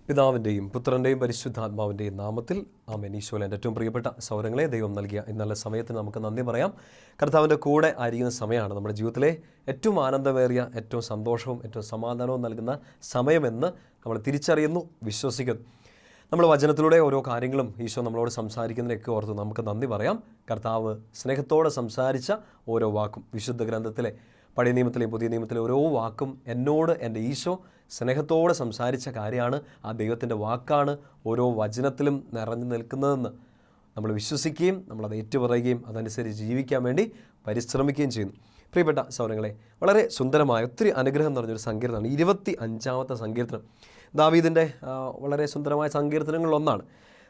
പിതാവിൻ്റെയും പുത്രൻ്റെയും പരിശുദ്ധാത്മാവിൻ്റെയും നാമത്തിൽ ആമേൻ. ഈശോയിൽ എൻ്റെ ഏറ്റവും പ്രിയപ്പെട്ട സൗരങ്ങളെ ദൈവം നൽകിയ ഇന്നലെ സമയത്തിന് നമുക്ക് നന്ദി പറയാം. കർത്താവിൻ്റെ കൂടെ ആയിരിക്കുന്ന സമയമാണ് നമ്മുടെ ജീവിതത്തിലെ ഏറ്റവും ആനന്ദമേറിയ, ഏറ്റവും സന്തോഷവും ഏറ്റവും സമാധാനവും നൽകുന്ന സമയമെന്ന് നമ്മൾ തിരിച്ചറിയുന്നു, വിശ്വസിക്കുന്നു. നമ്മൾ വചനത്തിലൂടെ ഓരോ കാര്യങ്ങളും ഈശോ നമ്മളോട് സംസാരിക്കുന്നതിനൊക്കെ ഓർത്ത് നമുക്ക് നന്ദി പറയാം. കർത്താവ് സ്നേഹത്തോടെ സംസാരിച്ച ഓരോ വാക്കും, വിശുദ്ധ ഗ്രന്ഥത്തിലെ പഴയ നിയമത്തിലെയും പുതിയ നിയമത്തിലെ ഓരോ വാക്കും എന്നോട് എൻ്റെ ഈശോ സ്നേഹത്തോടെ സംസാരിച്ച കാര്യമാണ്. ആ ദൈവത്തിൻ്റെ വാക്കാണ് ഓരോ വചനത്തിലും നിറഞ്ഞു നിൽക്കുന്നതെന്ന് നമ്മൾ വിശ്വസിക്കുകയും നമ്മളത് ഏറ്റുപറയുകയും അതനുസരിച്ച് ജീവിക്കാൻ വേണ്ടി പരിശ്രമിക്കുകയും ചെയ്യുന്നു. പ്രിയപ്പെട്ട സൗരങ്ങളെ, വളരെ സുന്ദരമായ ഒത്തിരി അനുഗ്രഹം നിറഞ്ഞൊരു സങ്കീർത്തനമാണ് 25-ാമത്തെ സങ്കീർത്തനം. ദാവീദിൻ്റെ വളരെ സുന്ദരമായ സങ്കീർത്തനങ്ങളിലൊന്നാണ്.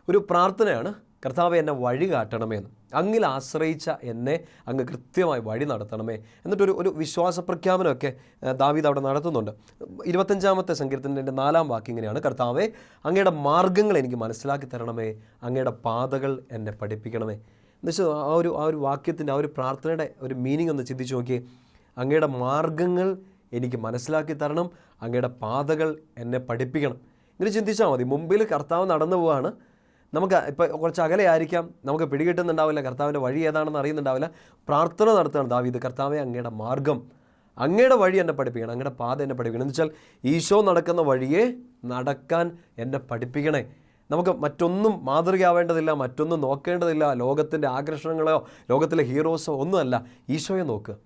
ഒരു പ്രാർത്ഥനയാണ്, കർത്താവെ എന്നെ വഴി കാട്ടണമേ എന്ന്. അങ്ങിൽ ആശ്രയിച്ച എന്നെ അങ്ങ് കൃത്യമായി വഴി നടത്തണമേ എന്നിട്ടൊരു ഒരു വിശ്വാസ പ്രഖ്യാപനമൊക്കെ ദാവീദ് അവിടെ നടത്തുന്നുണ്ട്. 25-ാമത്തെ സങ്കീർത്തനത്തിൻ്റെ 4-ാം വാക്യം ഇങ്ങനെയാണ്: കർത്താവെ അങ്ങയുടെ മാർഗ്ഗങ്ങൾ എനിക്ക് മനസ്സിലാക്കി തരണമേ, അങ്ങയുടെ പാതകൾ എന്നെ പഠിപ്പിക്കണമേ. എന്നുവെച്ചാൽ ആ ഒരു വാക്യത്തിൻ്റെ ആ ഒരു പ്രാർത്ഥനയുടെ ഒരു മീനിങ് ഒന്ന് ചിന്തിച്ച് നോക്കിയേ. അങ്ങയുടെ മാർഗ്ഗങ്ങൾ എനിക്ക് മനസ്സിലാക്കി തരണം, അങ്ങയുടെ പാതകൾ എന്നെ പഠിപ്പിക്കണം. ഇങ്ങനെ ചിന്തിച്ചാൽ മതി. മുമ്പിൽ കർത്താവ് നടന്നു പോവാണ്. നമുക്ക് ഇപ്പോൾ കുറച്ച് അകലെ ആയിരിക്കാം, നമുക്ക് പിടികിട്ടുന്നുണ്ടാവില്ല, കർത്താവിൻ്റെ വഴി ഏതാണെന്ന് അറിയുന്നുണ്ടാവില്ല. പ്രാർത്ഥന നടത്തുകയാണ് ദാവീദ്: കർത്താവെ അങ്ങയുടെ മാർഗ്ഗം, അങ്ങയുടെ വഴി എന്നെ പഠിപ്പിക്കണം, അങ്ങയുടെ പാത എന്നെ പഠിപ്പിക്കണം. എന്ന് വെച്ചാൽ ഈശോ നടക്കുന്ന വഴിയെ നടക്കാൻ എന്നെ പഠിപ്പിക്കണേ. നമുക്ക് മറ്റൊന്നും മാതൃകയാവേണ്ടതില്ല, മറ്റൊന്നും നോക്കേണ്ടതില്ല, ലോകത്തിൻ്റെ ആകർഷണങ്ങളോ ലോകത്തിലെ ഹീറോസോ ഒന്നുമല്ല. ഈശോയെ നോക്കുക,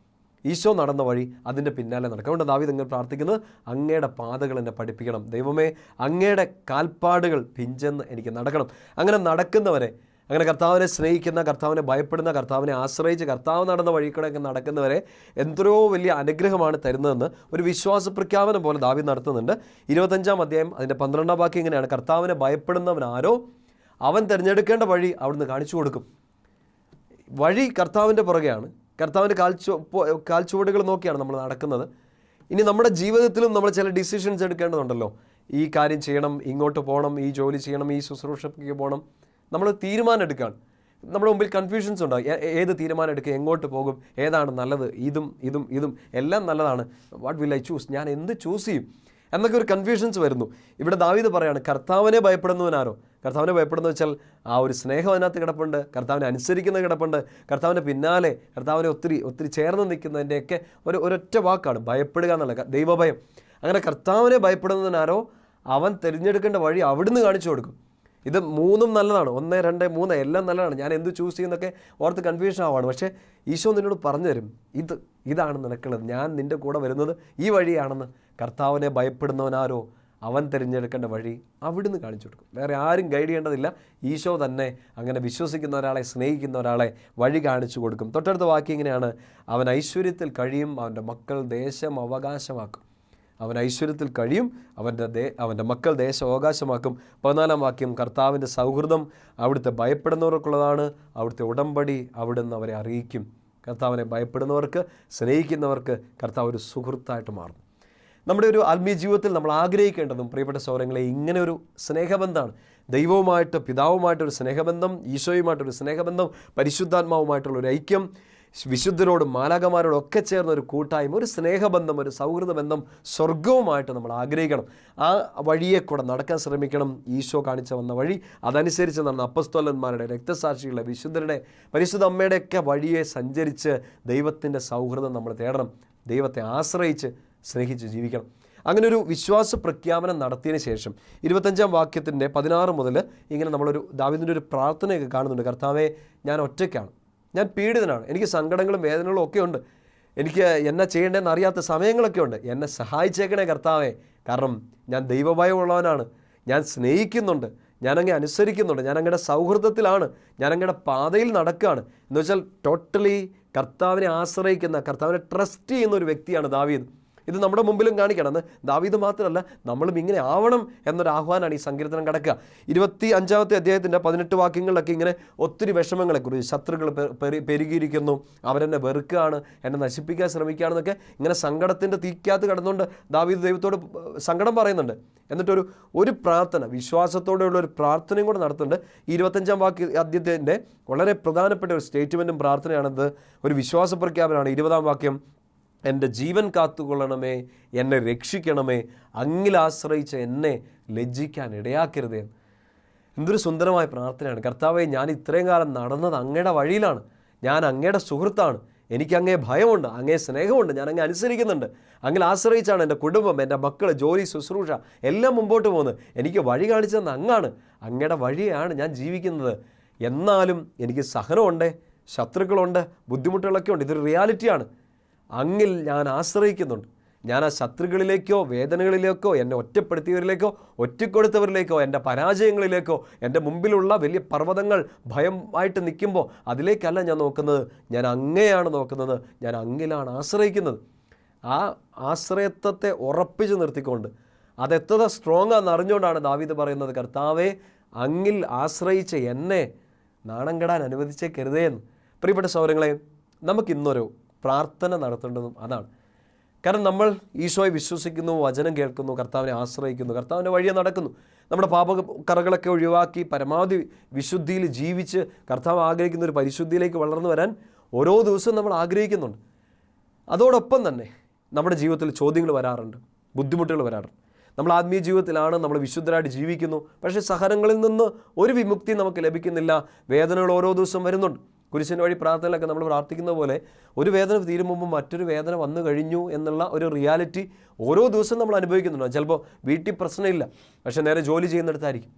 ഈശോ നടന്ന വഴി, അതിൻ്റെ പിന്നാലെ നടക്കുക. അതുകൊണ്ട് ദാവീദ് ഇങ്ങനെ പ്രാർത്ഥിക്കുന്നത്: അങ്ങയുടെ പാതകൾ എന്നെ പഠിപ്പിക്കണം, ദൈവമേ അങ്ങയുടെ കാൽപ്പാടുകൾ പിഞ്ചെന്ന് എനിക്ക് നടക്കണം. അങ്ങനെ നടക്കുന്നവരെ, അങ്ങനെ കർത്താവിനെ സ്നേഹിക്കുന്ന, കർത്താവിനെ ഭയപ്പെടുന്ന, കർത്താവിനെ ആശ്രയിച്ച് കർത്താവ് നടന്ന വഴിക്കൂടെയൊക്കെ നടക്കുന്നവരെ എത്രയോ വലിയ അനുഗ്രഹമാണ് തരുന്നതെന്ന് ഒരു വിശ്വാസ പ്രഖ്യാപനം പോലെ ദാവീദ് നടത്തുന്നുണ്ട്. 25-ാം അധ്യായം അതിൻ്റെ 12-ാം വാക്യം ഇങ്ങനെയാണ്: കർത്താവിനെ ഭയപ്പെടുന്നവനാരോ അവൻ തിരഞ്ഞെടുക്കേണ്ട വഴി അവിടുന്ന് കാണിച്ചു കൊടുക്കും. വഴി കർത്താവിൻ്റെ പുറകെയാണ്, കർത്താവിൻ്റെ കാൽച്ചുവടുകൾ നോക്കിയാണ് നമ്മൾ നടക്കുന്നത്. ഇനി നമ്മുടെ ജീവിതത്തിലും നമ്മൾ ചില ഡിസിഷൻസ് എടുക്കേണ്ടതുണ്ടല്ലോ. ഈ കാര്യം ചെയ്യണം, ഇങ്ങോട്ട് പോകണം, ഈ ജോലി ചെയ്യണം, ഈ ശുശ്രൂഷയ്ക്ക് പോകണം. നമ്മൾ തീരുമാനം എടുക്കുകയാണ്. നമ്മുടെ മുമ്പിൽ കൺഫ്യൂഷൻസ് ഉണ്ടാകും. ഏത് തീരുമാനം എടുക്കുക, എങ്ങോട്ട് പോകും, ഏതാണ് നല്ലത്, ഇതും എല്ലാം നല്ലതാണ്, വാട്ട് വിൽ ഐ ചൂസ്, ഞാൻ എന്ത് ചൂസ് ചെയ്യും എന്നൊക്കെ ഒരു കൺഫ്യൂഷൻസ് വരുന്നു. ഇവിടെ ദാവീദ് പറയാണ്: കർത്താവിനെ ഭയപ്പെടുന്നവനാരോ. കർത്താവിനെ ഭയപ്പെടുന്ന വെച്ചാൽ ആ ഒരു സ്നേഹം അതിനകത്ത് കിടപ്പുണ്ട്, കർത്താവിനെ അനുസരിക്കുന്നത് കിടപ്പുണ്ട്, കർത്താവിൻ്റെ പിന്നാലെ കർത്താവിനെ ഒത്തിരി ചേർന്ന് നിൽക്കുന്നതിൻ്റെയൊക്കെ ഒരൊറ്റ വാക്കാണ് ഭയപ്പെടുക എന്നുള്ള ദൈവഭയം. അങ്ങനെ കർത്താവിനെ ഭയപ്പെടുന്നതിനാരോ അവൻ തിരഞ്ഞെടുക്കേണ്ട വഴി അവിടുന്ന് കാണിച്ചു കൊടുക്കും. ഇത് മൂന്നും നല്ലതാണ്, 1, 2, 3 എല്ലാം നല്ലതാണ്. ഞാൻ എന്ത് ചൂസ് ചെയ്യുന്നൊക്കെ ഓർത്ത് കൺഫ്യൂഷൻ ആവാണ്. പക്ഷേ ഈശോ നിന്നോട് പറഞ്ഞു തരും: ഇതാണ് നിനക്കുള്ളത്, ഞാൻ നിൻ്റെ കൂടെ വരുന്നത് ഈ വഴിയാണെന്ന്. കർത്താവിനെ ഭയപ്പെടുന്നവനാരോ അവൻ തിരഞ്ഞെടുക്കേണ്ട വഴി അവിടുന്ന് കാണിച്ചു കൊടുക്കും. വേറെ ആരും ഗൈഡ് ചെയ്യേണ്ടതില്ല. ഈശോ തന്നെ അങ്ങനെ വിശ്വസിക്കുന്ന ഒരാളെ, സ്നേഹിക്കുന്ന ഒരാളെ വഴി കാണിച്ചു കൊടുക്കും. തൊട്ടടുത്ത വാക്യം ഇങ്ങനെയാണ്: അവൻ ഐശ്വര്യത്തിൽ കഴിയും, അവൻ്റെ മക്കൾ ദേശം അവകാശമാക്കും. അവൻ ഐശ്വര്യത്തിൽ കഴിയും, അവൻ്റെ മക്കൾ ദേശം അവകാശമാക്കും. 14-ാം വാക്യം: കർത്താവിൻ്റെ സൗഹൃദം അവിടുത്തെ ഭയപ്പെടുന്നവർക്കുള്ളതാണ്, അവിടുത്തെ ഉടമ്പടി അവിടുന്ന് അവരെ അറിയിക്കും. കർത്താവിനെ ഭയപ്പെടുന്നവർക്ക്, സ്നേഹിക്കുന്നവർക്ക് കർത്താവ് ഒരു സുഹൃത്തായിട്ട് മാറും. നമ്മുടെ ഒരു ആത്മീയ ജീവിതത്തിൽ നമ്മൾ ആഗ്രഹിക്കേണ്ടതും പ്രിയപ്പെട്ട സഹോദരങ്ങളെ ഇങ്ങനെ ഒരു സ്നേഹബന്ധമാണ്. ദൈവവുമായിട്ട്, പിതാവുമായിട്ടൊരു സ്നേഹബന്ധം, ഈശോയുമായിട്ടൊരു സ്നേഹബന്ധം, പരിശുദ്ധാത്മാവുമായിട്ടുള്ളൊരു ഐക്യം, വിശുദ്ധരോടും മാലാഖമാരോടും ഒക്കെ ചേർന്ന ഒരു കൂട്ടായ്മ, ഒരു സ്നേഹബന്ധം, ഒരു സൗഹൃദ ബന്ധം സ്വർഗവുമായിട്ട് നമ്മൾ ആഗ്രഹിക്കണം. ആ വഴിയെ കൂടെ നടക്കാൻ ശ്രമിക്കണം. ഈശോ കാണിച്ചു വന്ന വഴി, അതനുസരിച്ച് നടന്ന അപ്പസ്തോലന്മാരുടെ, രക്തസാക്ഷികളുടെ, വിശുദ്ധരുടെ, പരിശുദ്ധ അമ്മയുടെയൊക്കെ വഴിയെ സഞ്ചരിച്ച് ദൈവത്തിൻ്റെ സൗഹൃദം നമ്മൾ തേടണം. ദൈവത്തെ ആശ്രയിച്ച് സ്നേഹിച്ച് ജീവിക്കണം. അങ്ങനെ ഒരു വിശ്വാസ പ്രഖ്യാപനം നടത്തിയതിന് ശേഷം 25-ാം വാക്യത്തിൻ്റെ 16 മുതൽ ഇങ്ങനെ നമ്മളൊരു ദാവീദിൻ്റെ ഒരു പ്രാർത്ഥനയൊക്കെ കാണുന്നുണ്ട്: കർത്താവെ ഞാൻ ഒറ്റയ്ക്കാണ്, ഞാൻ പീഡിതനാണ്, എനിക്ക് സങ്കടങ്ങളും വേദനകളും ഒക്കെ ഉണ്ട്, എനിക്ക് എന്നാ ചെയ്യേണ്ടതെന്ന് അറിയാത്ത സമയങ്ങളൊക്കെ ഉണ്ട്, എന്നെ സഹായിച്ചേക്കണേ കർത്താവെ. കാരണം ഞാൻ ദൈവഭയമുള്ളവനാണ്, ഞാൻ സ്നേഹിക്കുന്നുണ്ട്, ഞാനങ്ങനെ അനുസരിക്കുന്നുണ്ട്, ഞാൻ അങ്ങയുടെ സൗഹൃദത്തിലാണ്, ഞാൻ അങ്ങയുടെ പാതയിൽ നടക്കുകയാണ്. എന്ന് വെച്ചാൽ ടോട്ടലി കർത്താവിനെ ആശ്രയിക്കുന്ന, കർത്താവിനെ ട്രസ്റ്റ് ചെയ്യുന്ന ഒരു വ്യക്തിയാണ് ദാവീദ്. ഇത് നമ്മുടെ മുമ്പിലും കാണിക്കണം. എന്ന് ദാവീദ് മാത്രമല്ല, നമ്മളും ഇങ്ങനെ ആവണം എന്നൊരു ആഹ്വാനമാണ് ഈ സങ്കീർത്തനം കിടക്കുക. 25-ാമത്തെ അധ്യായത്തിൻ്റെ 18 വാക്യങ്ങളിലൊക്കെ ഇങ്ങനെ ഒത്തിരി വിഷമങ്ങളെക്കുറിച്ച്, ശത്രുക്കൾ പെരുകിയിരിക്കുന്നു, അവരെന്നെ വെറുക്കുകയാണ്, എന്നെ നശിപ്പിക്കാൻ ശ്രമിക്കുകയാണെന്നൊക്കെ ഇങ്ങനെ സങ്കടത്തിൻ്റെ തീക്കകത്ത് കിടന്നുകൊണ്ട് ദാവീദ് ദൈവത്തോട് സങ്കടം പറയുന്നുണ്ട്. എന്നിട്ടൊരു പ്രാർത്ഥന, വിശ്വാസത്തോടെയുള്ള ഒരു പ്രാർത്ഥനയും കൂടെ നടത്തുന്നുണ്ട്. 25-ാം അധ്യായത്തിൻ്റെ വളരെ പ്രധാനപ്പെട്ട ഒരു സ്റ്റേറ്റ്മെൻറ്റും പ്രാർത്ഥനയാണത്. ഒരു വിശ്വാസ പ്രഖ്യാപനമാണ്. 20-ാം വാക്യം: എൻ്റെ ജീവൻ കാത്തുകൊള്ളണമേ, എന്നെ രക്ഷിക്കണമേ, അങ്ങിൽ ആശ്രയിച്ച എന്നെ ലജ്ജിക്കാൻ ഇടയാക്കരുതേ. എന്തൊരു സുന്ദരമായ പ്രാർത്ഥനയാണ്. കർത്താവേ, ഞാൻ ഇത്രയും കാലം നടന്നത് അങ്ങയുടെ വഴിയിലാണ്, ഞാൻ അങ്ങയുടെ സുഹൃത്താണ്, എനിക്ക് അങ്ങേ ഭയമുണ്ട്, അങ്ങേ സ്നേഹമുണ്ട്, ഞാൻ അങ്ങേ അനുസരിക്കുന്നുണ്ട്, അങ്ങനെ ആശ്രയിച്ചാണ് എൻ്റെ കുടുംബം, എൻ്റെ മക്കൾ, ജോലി, ശുശ്രൂഷ എല്ലാം മുമ്പോട്ട് പോകുന്നത്. എനിക്ക് വഴി കാണിച്ചതെന്ന് അങ്ങാണ്, അങ്ങയുടെ വഴിയാണ് ഞാൻ ജീവിക്കുന്നത്. എന്നാലും എനിക്ക് സഹനമുണ്ട്, ശത്രുക്കളുണ്ട്, ബുദ്ധിമുട്ടുകളൊക്കെ ഉണ്ട്. ഇതൊരു റിയാലിറ്റിയാണ്. അങ്ങിൽ ഞാൻ ആശ്രയിക്കുന്നുണ്ട്. ഞാൻ ആ ശത്രുക്കളിലേക്കോ വേദനകളിലേക്കോ എന്നെ ഒറ്റപ്പെടുത്തിയവരിലേക്കോ ഒറ്റക്കൊടുത്തവരിലേക്കോ എൻ്റെ പരാജയങ്ങളിലേക്കോ എൻ്റെ മുമ്പിലുള്ള വലിയ പർവ്വതങ്ങൾ ഭയമായിട്ട് നിൽക്കുമ്പോൾ അതിലേക്കല്ല ഞാൻ നോക്കുന്നത്, ഞാൻ അങ്ങയാണ് നോക്കുന്നത്, ഞാൻ അങ്ങിലാണ് ആശ്രയിക്കുന്നത്. ആ ആശ്രയത്വത്തെ ഉറപ്പിച്ച് നിർത്തിക്കൊണ്ട് അതെത്ര സ്ട്രോങ് ആണെന്ന് അറിഞ്ഞുകൊണ്ടാണ് ദാവീദ് പറയുന്നത്, കർത്താവേ, അങ്ങിൽ ആശ്രയിച്ച് എന്നെ നാണം കെടാൻ അനുവദിച്ചേക്കരുതേ എന്ന്. പ്രിയപ്പെട്ട സഹോദരങ്ങളെ, നമുക്കിന്നൊരു പ്രാർത്ഥന നടത്തേണ്ടതും അതാണ്. കാരണം നമ്മൾ ഈശോയെ വിശ്വസിക്കുന്നു, വചനം കേൾക്കുന്നു, കർത്താവിനെ ആശ്രയിക്കുന്നു, കർത്താവിൻ്റെ വഴിയെ നടക്കുന്നു. നമ്മുടെ പാപക്കറകളൊക്കെ ഒഴിവാക്കി പരമാവധി വിശുദ്ധിയിൽ ജീവിച്ച് കർത്താവ് ആഗ്രഹിക്കുന്ന ഒരു പരിശുദ്ധിയിലേക്ക് വളർന്നു വരാൻ ഓരോ ദിവസവും നമ്മൾ ആഗ്രഹിക്കുന്നുണ്ട്. അതോടൊപ്പം തന്നെ നമ്മുടെ ജീവിതത്തിൽ ചോദ്യങ്ങൾ വരാറുണ്ട്, ബുദ്ധിമുട്ടുകൾ വരാറുണ്ട്. നമ്മൾ ആത്മീയ ജീവിതത്തിലാണ്, നമ്മൾ വിശുദ്ധരായിട്ട് ജീവിക്കുന്നു, പക്ഷേ സഹനങ്ങളിൽ നിന്ന് ഒരു വിമുക്തി നമുക്ക് ലഭിക്കുന്നില്ല. വേദനകൾ ഓരോ ദിവസം വരുന്നുണ്ട്. കുരിശിൻ്റെ വഴി പ്രാർത്ഥനയിലൊക്കെ നമ്മൾ പ്രാർത്ഥിക്കുന്ന പോലെ ഒരു വേദന തീരും മുമ്പ് മറ്റൊരു വേദന വന്നു കഴിഞ്ഞു എന്നുള്ള ഒരു റിയാലിറ്റി ഓരോ ദിവസവും നമ്മൾ അനുഭവിക്കുന്നുണ്ട്. ചിലപ്പോൾ വീട്ടിൽ പ്രശ്നമില്ല, പക്ഷേ നേരെ ജോലി ചെയ്യുന്നിടത്തായിരിക്കും.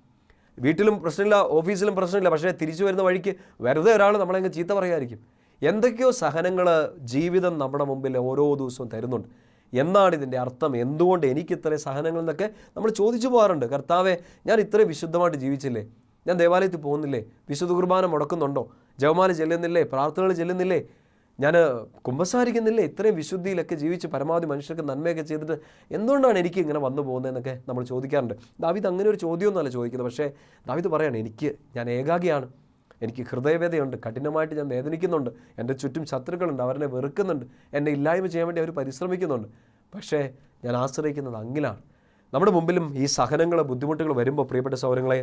വീട്ടിലും പ്രശ്നമില്ല, ഓഫീസിലും പ്രശ്നമില്ല, പക്ഷേ തിരിച്ചു വരുന്ന വഴിക്ക് വെറുതെ ഒരാൾ നമ്മളെങ്ങ് ചീത്ത പറയുമായിരിക്കും. എന്തൊക്കെയോ സഹനങ്ങൾ ജീവിതം നമ്മുടെ മുമ്പിൽ ഓരോ ദിവസവും തരുന്നുണ്ട്. എന്നാണ് ഇതിൻ്റെ അർത്ഥം? എന്തുകൊണ്ട് എനിക്ക് ഇത്രയും സഹനങ്ങൾ എന്നൊക്കെ നമ്മൾ ചോദിച്ചു പോകാറുണ്ട്. കർത്താവെ, ഞാൻ ഇത്രയും വിശുദ്ധമായിട്ട് ജീവിച്ചില്ലേ? ഞാൻ ദേവാലയത്തിൽ പോകുന്നില്ലേ? വിശുദ്ധ കുർബാന മുടക്കുന്നുണ്ടോ? ജപമാല ചെല്ലുന്നില്ലേ? പ്രാർത്ഥനകൾ ചെല്ലുന്നില്ലേ? ഞാൻ കുമ്പസാരിക്കുന്നില്ലേ? ഇത്രയും വിശുദ്ധിയിലൊക്കെ ജീവിച്ച് പരമാവധി മനുഷ്യർക്ക് നന്മയൊക്കെ ചെയ്തിട്ട് എന്തുകൊണ്ടാണ് എനിക്ക് ഇങ്ങനെ വന്നു പോകുന്നതെന്നൊക്കെ നമ്മൾ ചോദിക്കാറുണ്ട്. ദാവീദ് അങ്ങനെ ഒരു ചോദ്യമൊന്നുമല്ല ചോദിക്കുന്നത്. പക്ഷേ ദാവീദ് പറയാണ്, ഞാൻ ഏകാഗിയാണ്, എനിക്ക് ഹൃദയവേദനയുണ്ട്, കഠിനമായിട്ട് ഞാൻ വേദനിക്കുന്നുണ്ട്, എൻ്റെ ചുറ്റും ശത്രുക്കളുണ്ട്, അവരെ വെറുക്കുന്നുണ്ട്, എന്നെ ഇല്ലായ്മ ചെയ്യാൻ വേണ്ടി അവർ പരിശ്രമിക്കുന്നുണ്ട്, പക്ഷേ ഞാൻ ആശ്രയിക്കുന്നത് അങ്ങിലാണ്. നമ്മുടെ മുമ്പിലും ഈ സഹനങ്ങൾ, ബുദ്ധിമുട്ടുകൾ വരുമ്പോൾ പ്രിയപ്പെട്ട സഹോദരങ്ങളെ,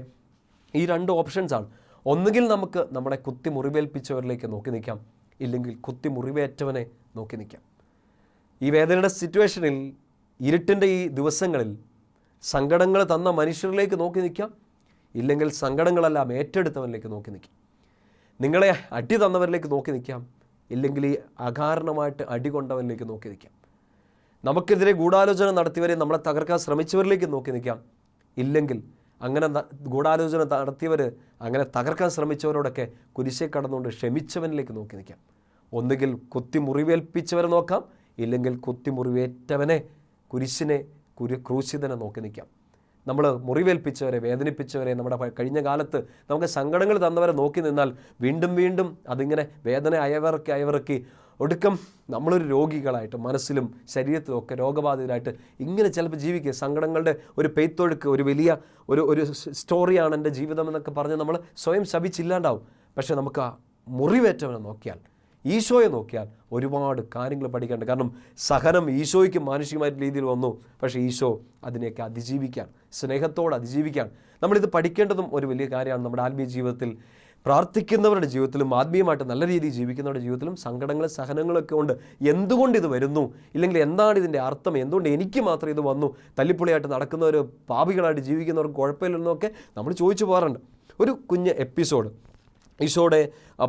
ഈ രണ്ട് ഓപ്ഷൻസാണ്. ഒന്നുകിൽ നമുക്ക് നമ്മുടെ കുത്തി മുറിവേൽപ്പിച്ചവരിലേക്ക് നോക്കി നിൽക്കാം, ഇല്ലെങ്കിൽ കുത്തി മുറിവേറ്റവനെ നോക്കി നിൽക്കാം. ഈ വേദനയുടെ സിറ്റുവേഷനിൽ, ഇരുട്ടിൻ്റെ ഈ ദിവസങ്ങളിൽ സങ്കടങ്ങൾ തന്ന മനുഷ്യരിലേക്ക് നോക്കി നിൽക്കാം, ഇല്ലെങ്കിൽ സങ്കടങ്ങളെല്ലാം ഏറ്റെടുത്തവനിലേക്ക് നോക്കി നിൽക്കാം. നിങ്ങളെ അടി തന്നവരിലേക്ക് നോക്കി നിൽക്കാം, ഇല്ലെങ്കിൽ ഈ അകാരണമായിട്ട് അടി കൊണ്ടവനിലേക്ക് നോക്കി നിൽക്കാം. നമുക്കെതിരെ ഗൂഢാലോചന നടത്തിയവരെ, നമ്മളെ തകർക്കാൻ ശ്രമിച്ചവരിലേക്ക് നോക്കി നിൽക്കാം, ഇല്ലെങ്കിൽ അങ്ങനെ ഗൂഢാലോചന നടത്തിയവർ, അങ്ങനെ തകർക്കാൻ ശ്രമിച്ചവരോടൊക്കെ കുരിശെ കടന്നുകൊണ്ട് ക്ഷമിച്ചവനിലേക്ക് നോക്കി നിൽക്കാം. ഒന്നുകിൽ കുത്തി മുറിവേൽപ്പിച്ചവരെ നോക്കാം, ഇല്ലെങ്കിൽ കുത്തി മുറിവേറ്റവനെ, കുരിശിനെ, ക്രൂശിതനെ നോക്കി നിൽക്കാം. നമ്മൾ മുറിവേൽപ്പിച്ചവരെ, വേദനിപ്പിച്ചവരെ, നമ്മുടെ കഴിഞ്ഞ കാലത്ത് നമുക്ക് സങ്കടങ്ങൾ തന്നവരെ നോക്കി നിന്നാൽ വീണ്ടും വീണ്ടും അതിങ്ങനെ വേദന അയവിറക്കി ഒടുക്കം നമ്മളൊരു രോഗികളായിട്ട് മനസ്സിലും ശരീരത്തിലും ഒക്കെ രോഗബാധിതരായിട്ട് ഇങ്ങനെ ചിലപ്പോൾ ജീവിക്കുക. സങ്കടങ്ങളുടെ ഒരു പെയ്ത്തൊഴുക്ക്, ഒരു വലിയ ഒരു സ്റ്റോറിയാണ് എൻ്റെ ജീവിതം എന്നൊക്കെ പറഞ്ഞ് നമ്മൾ സ്വയം ശപിച്ചില്ലാണ്ടാവും. പക്ഷേ നമുക്ക് ആ മുറിവേറ്റവനെ നോക്കിയാൽ, ഈശോയെ നോക്കിയാൽ ഒരുപാട് കാര്യങ്ങൾ പഠിക്കാനുണ്ട്. കാരണം സഹനം ഈശോയ്ക്ക് മാനുഷികമായ രീതിയിൽ വന്നു, പക്ഷേ ഈശോ അതിനെയൊക്കെ അതിജീവിക്കാൻ, സ്നേഹത്തോടെ അതിജീവിക്കാൻ നമ്മളിത് പഠിക്കേണ്ടതും ഒരു വലിയ കാര്യമാണ്. നമ്മുടെ ആത്മീയ ജീവിതത്തിൽ പ്രാർത്ഥിക്കുന്നവരുടെ ജീവിതത്തിലും ആത്മീയമായിട്ട് നല്ല രീതിയിൽ ജീവിക്കുന്നവരുടെ ജീവിതത്തിലും സങ്കടങ്ങളും സഹനങ്ങളൊക്കെ ഉണ്ട്. എന്തുകൊണ്ട് ഇത് വരുന്നു, ഇല്ലെങ്കിൽ എന്താണ് ഇതിൻ്റെ അർത്ഥം, എന്തുകൊണ്ട് എനിക്ക് മാത്രം ഇത് വന്നു, തല്ലിപ്പൊളിയായിട്ട് നടക്കുന്നവർ, പാപികളായിട്ട് ജീവിക്കുന്നവർക്ക് കുഴപ്പമില്ലെന്നൊക്കെ നമ്മൾ ചോദിച്ചു പോകാറുണ്ട്. ഒരു കുഞ്ഞ് എപ്പിസോഡ് ഈശോയുടെ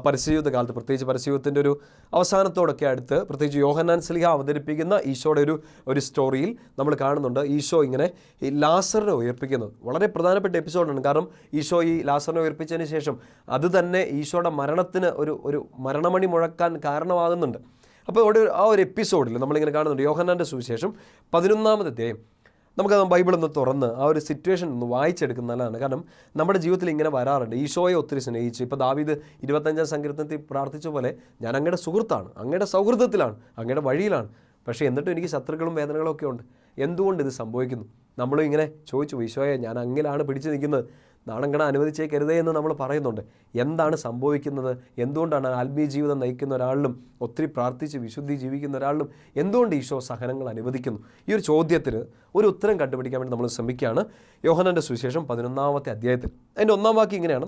പരസ്യയുദ്ധ കാലത്ത്, പ്രത്യേകിച്ച് പരസ്യയുദ്ധത്തിൻ്റെ ഒരു അവസാനത്തോടൊക്കെ അടുത്ത്, പ്രത്യേകിച്ച് യോഹന്നാൻ സ്ലീഹ അവതരിപ്പിക്കുന്ന ഈശോയുടെ ഒരു സ്റ്റോറിയിൽ നമ്മൾ കാണുന്നുണ്ട് ഈശോ ഇങ്ങനെ ഈ ലാസറിനെ ഉയർപ്പിക്കുന്നത്. വളരെ പ്രധാനപ്പെട്ട എപ്പിസോഡാണ്. കാരണം ഈശോ ഈ ലാസറിനെ ഉയർപ്പിച്ചതിന് ശേഷം അത് തന്നെ ഈശോയുടെ മരണത്തിന് ഒരു മരണമണി മുഴക്കാൻ കാരണമാകുന്നുണ്ട്. അപ്പോൾ അവിടെ ആ ഒരു എപ്പിസോഡിൽ നമ്മളിങ്ങനെ കാണുന്നുണ്ട് യോഹന്നാൻ്റെ സുവിശേഷം 11-ാമത്തെ അധ്യായം. നമുക്കത് ബൈബിളൊന്ന് തുറന്ന് ആ ഒരു സിറ്റുവേഷൻ ഒന്ന് വായിച്ചെടുക്കുന്ന നല്ലതാണ്. കാരണം നമ്മുടെ ജീവിതത്തിൽ ഇങ്ങനെ വരാറുണ്ട്. ഈശോയെ ഒത്തിരി സ്നേഹിച്ച്, ഇപ്പോൾ ദാവീദ് 25-ാം സങ്കീർത്തനത്തിൽ പ്രാർത്ഥിച്ച പോലെ, ഞാൻ അങ്ങയുടെ സുഹൃത്താണ്, അങ്ങയുടെ സൗഹൃദത്തിലാണ്, അങ്ങയുടെ വഴിയിലാണ്, പക്ഷേ എന്നിട്ടും എനിക്ക് ശത്രുക്കളും വേദനകളും ഒക്കെ ഉണ്ട്. എന്തുകൊണ്ട് ഇത് സംഭവിക്കുന്നു? നമ്മളും ഇങ്ങനെ ചോദിച്ചു, ഈശോയെ, ഞാൻ അങ്ങിലാണ് പിടിച്ചു നിൽക്കുന്നത്, നാണംകട അനുവദിച്ചേക്കരുതേ എന്ന് നമ്മൾ പറയുന്നുണ്ട്. എന്താണ് സംഭവിക്കുന്നത്? എന്തുകൊണ്ടാണ് ആത്മീയ ജീവിതം നയിക്കുന്ന ഒരാളിലും, ഒത്തിരി പ്രാർത്ഥിച്ച് വിശുദ്ധി ജീവിക്കുന്ന ഒരാളിലും എന്തുകൊണ്ട് ഈശോ സഹനങ്ങൾ അനുവദിക്കുന്നു? ഈ ഒരു ചോദ്യത്തിന് ഒരു ഉത്തരം കണ്ടുപിടിക്കാൻ വേണ്ടി നമ്മൾ ശ്രമിക്കുകയാണ്. യോഹന്നാൻ്റെ സുവിശേഷം 11-ാമത്തെ അധ്യായത്തിൽ അതിൻ്റെ 1-ാം വാക്യം ഇങ്ങനെയാണ്.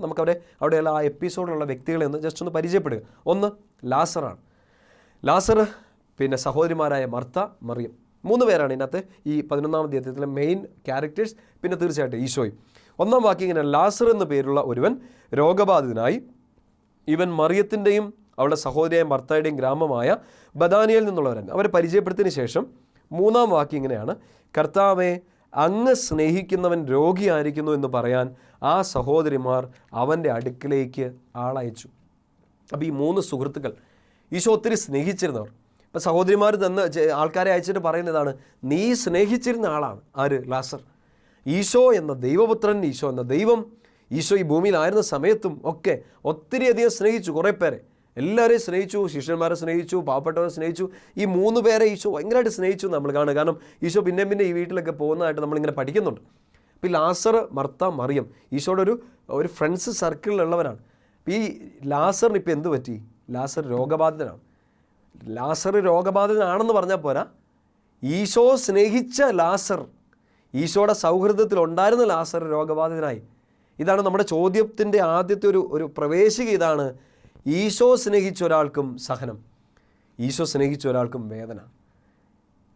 അവിടെയുള്ള ആ എപ്പിസോഡിലുള്ള വ്യക്തികളെ ഒന്ന് ജസ്റ്റ് ഒന്ന് പരിചയപ്പെടുക. ഒന്ന് ലാസറാണ്. ലാസർ, പിന്നെ സഹോദരിമാരായ മർത്ത, മറിയം. 3 പേരാണ് ഇതിനകത്ത് ഈ 11-ാം അധ്യായത്തിലെ മെയിൻ ക്യാരക്ടേഴ്സ്. പിന്നെ തീർച്ചയായിട്ടും ഈശോയും. 1-ാം വാക്യം ഇങ്ങനെ, ലാസർ എന്നു പേരുള്ള ഒരുവൻ രോഗബാധിതനായി, ഇവൻ മറിയത്തിൻ്റെയും അവളുടെ സഹോദരിയായ മർത്തയുടെയും ഗ്രാമമായ ബഥാനിയയിൽ നിന്നുള്ളവരൻ. അവരെ പരിചയപ്പെടുത്തിയതിന് ശേഷം 3-ാം വാക്യം ഇങ്ങനെയാണ്, കർത്താവെ, അങ്ങ് സ്നേഹിക്കുന്നവൻ രോഗിയായിരിക്കുന്നു എന്ന് പറയാൻ ആ സഹോദരിമാർ അവൻ്റെ അടുക്കിലേക്ക് ആളയച്ചു. അപ്പോൾ ഈ 3 സുഹൃത്തുക്കൾ ഈശോ ഒത്തിരി സ്നേഹിച്ചിരുന്നവർ. ഇപ്പോൾ സഹോദരിമാർ ആൾക്കാരെ അയച്ചിട്ട് പറയുന്നതാണ്, നീ സ്നേഹിച്ചിരുന്ന ആളാണ് ആര്? ലാസർ. ഈശോ എന്ന ദൈവപുത്രൻ, ഈശോ എന്ന ദൈവം, ഈശോ ഈ ഭൂമിയിലായിരുന്ന സമയത്തും ഒക്കെ ഒത്തിരിയധികം സ്നേഹിച്ചു. കുറേ പേരെ, എല്ലാവരെയും സ്നേഹിച്ചു. ശിഷ്യന്മാരെ സ്നേഹിച്ചു, പാവപ്പെട്ടവരെ സ്നേഹിച്ചു. ഈ 3 പേരെ ഈശോ ഭയങ്കരമായിട്ട് സ്നേഹിച്ചു നമ്മൾ കാണുക. കാരണം ഈശോ പിന്നെ ഈ വീട്ടിലൊക്കെ പോകുന്നതായിട്ട് നമ്മളിങ്ങനെ പഠിക്കുന്നുണ്ട്. അപ്പോൾ ഈ ലാസർ, മർത്ത, മറിയം ഈശോയുടെ ഒരു ഫ്രണ്ട്സ് സർക്കിളിലുള്ളവരാണ്. ഈ ലാസറിന് ഇപ്പോൾ എന്ത് പറ്റി? ലാസർ രോഗബാധിതനാണ്. ലാസർ രോഗബാധിതനാണെന്ന് പറഞ്ഞാൽ പോരാ, ഈശോ സ്നേഹിച്ച ലാസർ, ഈശോയുടെ സൗഹൃദത്തിലുണ്ടായിരുന്ന ലാസർ രോഗബാധിതനായി. ഇതാണ് നമ്മുടെ ചോദ്യത്തിൻ്റെ ആദ്യത്തെ ഒരു പ്രവേശിക. ഇതാണ്, ഈശോ സ്നേഹിച്ച ഒരാൾക്കും സഹനം, ഈശോ സ്നേഹിച്ച ഒരാൾക്കും വേദന.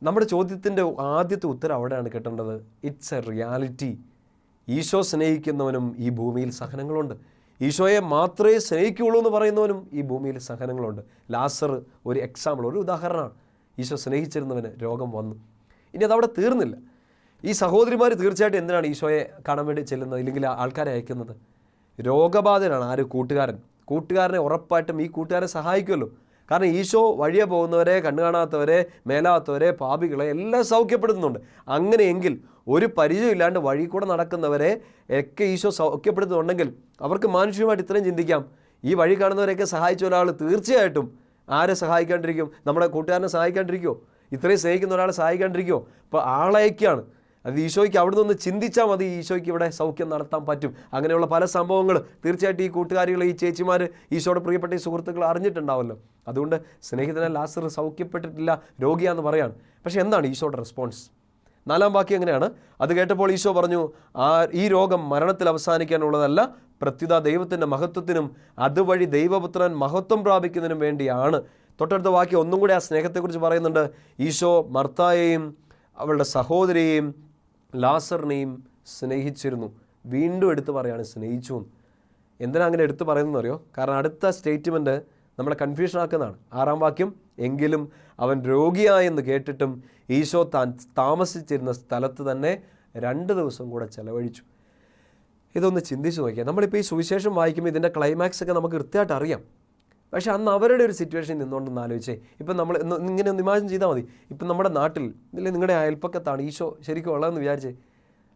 നമ്മുടെ ചോദ്യത്തിൻ്റെ ആദ്യത്തെ ഉത്തരം അവിടെയാണ് കിട്ടേണ്ടത്. It's a reality. ഈശോ സ്നേഹിക്കുന്നവനും ഈ ഭൂമിയിൽ സഹനങ്ങളുണ്ട്. ഈശോയെ മാത്രമേ സ്നേഹിക്കുകയുള്ളൂ എന്ന് പറയുന്നവനും ഈ ഭൂമിയിൽ സഹനങ്ങളുണ്ട്. ലാസർ ഒരു എക്സാമ്പിൾ, ഒരു ഉദാഹരണമാണ്. ഈശോ സ്നേഹിച്ചിരുന്നവന് രോഗം വന്നു. ഇനി അതവിടെ തീർന്നില്ല. ഈ സഹോദരിമാർ തീർച്ചയായിട്ടും എന്തിനാണ് ഈശോയെ കാണാൻ വേണ്ടി ചെല്ലുന്നത്, ഇല്ലെങ്കിൽ ആൾക്കാരെ അയക്കുന്നത്? രോഗബാധിതനാണ് ആര്? കൂട്ടുകാരനെ ഉറപ്പായിട്ടും ഈ കൂട്ടുകാരെ സഹായിക്കുമല്ലോ. കാരണം ഈശോ വഴിയെ പോകുന്നവരെ, കണ്ണു കാണാത്തവരെ, മേലാത്തവരെ, പാപികളെ എല്ലാം സൗഖ്യപ്പെടുത്തുന്നുണ്ട്. അങ്ങനെയെങ്കിൽ ഒരു പരിചയമില്ലാണ്ട് വഴി കൂടെ നടക്കുന്നവരെ ഒക്കെ ഈശോ സൗഖ്യപ്പെടുത്തുന്നുണ്ടെങ്കിൽ അവർക്ക് മാനുഷികമായിട്ട് ഇത്രയും ചിന്തിക്കാം, ഈ വഴി കാണുന്നവരെയൊക്കെ സഹായിച്ച ഒരാൾ തീർച്ചയായിട്ടും ആരെ സഹായിക്കാണ്ടിരിക്കും? നമ്മുടെ കൂട്ടുകാരനെ സഹായിക്കാണ്ടിരിക്കുമോ? ഇത്രയും സ്നേഹിക്കുന്ന ഒരാളെ സഹായിക്കാണ്ടിരിക്കുമോ? അപ്പോൾ ആളയക്കാണ്. അത് ഈശോയ്ക്ക് അവിടെ നിന്ന് ചിന്തിച്ചാൽ മതി, ഈശോയ്ക്ക് ഇവിടെ സൗഖ്യം നടത്താൻ പറ്റും. അങ്ങനെയുള്ള പല സംഭവങ്ങൾ തീർച്ചയായിട്ടും ഈ കൂട്ടുകാരികൾ, ഈ ചേച്ചിമാർ, ഈശോയുടെ പ്രിയപ്പെട്ട ഈ സുഹൃത്തുക്കൾ അറിഞ്ഞിട്ടുണ്ടാവല്ലോ. അതുകൊണ്ട് സ്നേഹിതനെ ലാസർ സൗഖ്യപ്പെട്ടിട്ടില്ല, രോഗിയാന്ന് പറയാണ്. പക്ഷേ എന്താണ് ഈശോയുടെ റെസ്പോൺസ്? 4-ാം വാക്യം എങ്ങനെയാണ്? അത് കേട്ടപ്പോൾ ഈശോ പറഞ്ഞു, ഈ രോഗം മരണത്തിൽ അവസാനിക്കാനുള്ളതല്ല, പ്രത്യുത ദൈവത്തിൻ്റെ മഹത്വത്തിനും അതുവഴി ദൈവപുത്രൻ മഹത്വം പ്രാപിക്കുന്നതിനും വേണ്ടിയാണ്. തൊട്ടടുത്ത വാക്യം ഒന്നും കൂടി ആ സ്നേഹത്തെക്കുറിച്ച് പറയുന്നുണ്ട്. ഈശോ മർത്തായെയും അവളുടെ സഹോദരിയെയും ലാസറിനെയും സ്നേഹിച്ചിരുന്നു. വീണ്ടും എടുത്തു പറയാണ് സ്നേഹിച്ചു. എന്തിനാ അങ്ങനെ എടുത്തു പറയുന്നതെന്ന് അറിയോ? കാരണം അടുത്ത സ്റ്റേറ്റ്മെൻറ്റ് നമ്മളെ കൺഫ്യൂഷൻ ആക്കുന്നതാണ്. 6-ാം വാക്യം, എങ്കിലും അവൻ രോഗിയായെന്ന് കേട്ടിട്ടും ഈശോ താൻ താമസിച്ചിരുന്ന സ്ഥലത്ത് തന്നെ 2 ദിവസം കൂടെ ചെലവഴിച്ചു. ഇതൊന്ന് ചിന്തിച്ച് നോക്കിയാൽ, നമ്മളിപ്പോൾ ഈ സുവിശേഷം വായിക്കുമ്പോൾ ഇതിൻ്റെ ക്ലൈമാക്സ് ഒക്കെ നമുക്ക് കൃത്യമായിട്ട് അറിയാം. പക്ഷേ അന്ന് അവരുടെ ഒരു സിറ്റുവേഷൻ നിന്നുകൊണ്ടെന്ന് ആലോചിച്ചേ. ഇപ്പം നമ്മൾ ഇങ്ങനെ ഒന്ന് ഇമാജിൻ ചെയ്താൽ മതി. ഇപ്പം നമ്മുടെ നാട്ടിൽ ഇല്ലെങ്കിൽ നിങ്ങളുടെ അയൽപ്പക്കത്താണ് ഈശോ ശരിക്കും ഉള്ളതെന്ന് വിചാരിച്ചേ.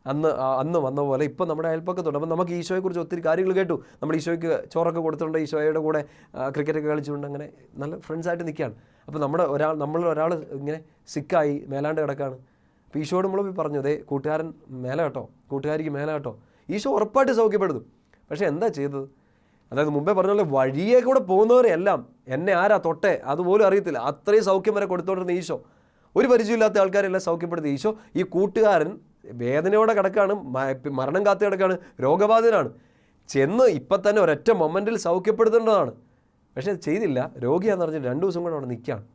അന്ന് വന്ന പോലെ ഇപ്പം നമ്മുടെ അയൽപ്പക്കത്തുണ്ട്. അപ്പം നമുക്ക് ഈശോയെക്കുറിച്ച് ഒത്തിരി കാര്യങ്ങൾ കേട്ടു. നമ്മൾ ഈശോയ്ക്ക് ചോറൊക്കെ കൊടുത്തിട്ടുണ്ട്, ഈശോയുടെ കൂടെ ക്രിക്കറ്റൊക്കെ കളിച്ചുകൊണ്ട് അങ്ങനെ നല്ല ഫ്രണ്ട്സായിട്ട് നിൽക്കുകയാണ്. അപ്പോൾ നമ്മളൊരാൾ ഇങ്ങനെ സിക്കായി മേലാണ്ട് കിടക്കുകയാണ്. അപ്പോൾ ഈശോയോട് നമ്മൾ പറഞ്ഞു, അതേ കൂട്ടുകാരൻ മേലെ കേട്ടോ, കൂട്ടുകാരിക്ക് മേലെ കേട്ടോ. ഈശോ ഉറപ്പായിട്ട് സൗഖ്യപ്പെടുത്തും. പക്ഷേ എന്താ ചെയ്തത്? അതായത് മുമ്പേ പറഞ്ഞ പോലെ വഴിയെ കൂടെ പോകുന്നവരെല്ലാം എന്നെ ആരാ തൊട്ടേ അതുപോലും അറിയത്തില്ല, അത്രയും സൗഖ്യം വരെ കൊടുത്തോണ്ടിരുന്ന ഈശോ ഒരു പരിചയമില്ലാത്ത ആൾക്കാരെല്ലാം സൗഖ്യപ്പെടുത്തി. ഈശോ ഈ കൂട്ടുകാരൻ വേദനയോടെ കിടക്കാണ്, മരണം കാത്തു കിടക്കാണ്, രോഗബാധിതനാണ്. ചെന്ന് ഇപ്പം തന്നെ ഒരൊറ്റ മൊമെൻറ്റിൽ സൗഖ്യപ്പെടുത്തേണ്ടതാണ്. പക്ഷേ ചെയ്തില്ല. രോഗിയാന്ന് പറഞ്ഞിട്ട് 2 ദിവസം കൂടെ അവിടെ നിൽക്കുകയാണ്.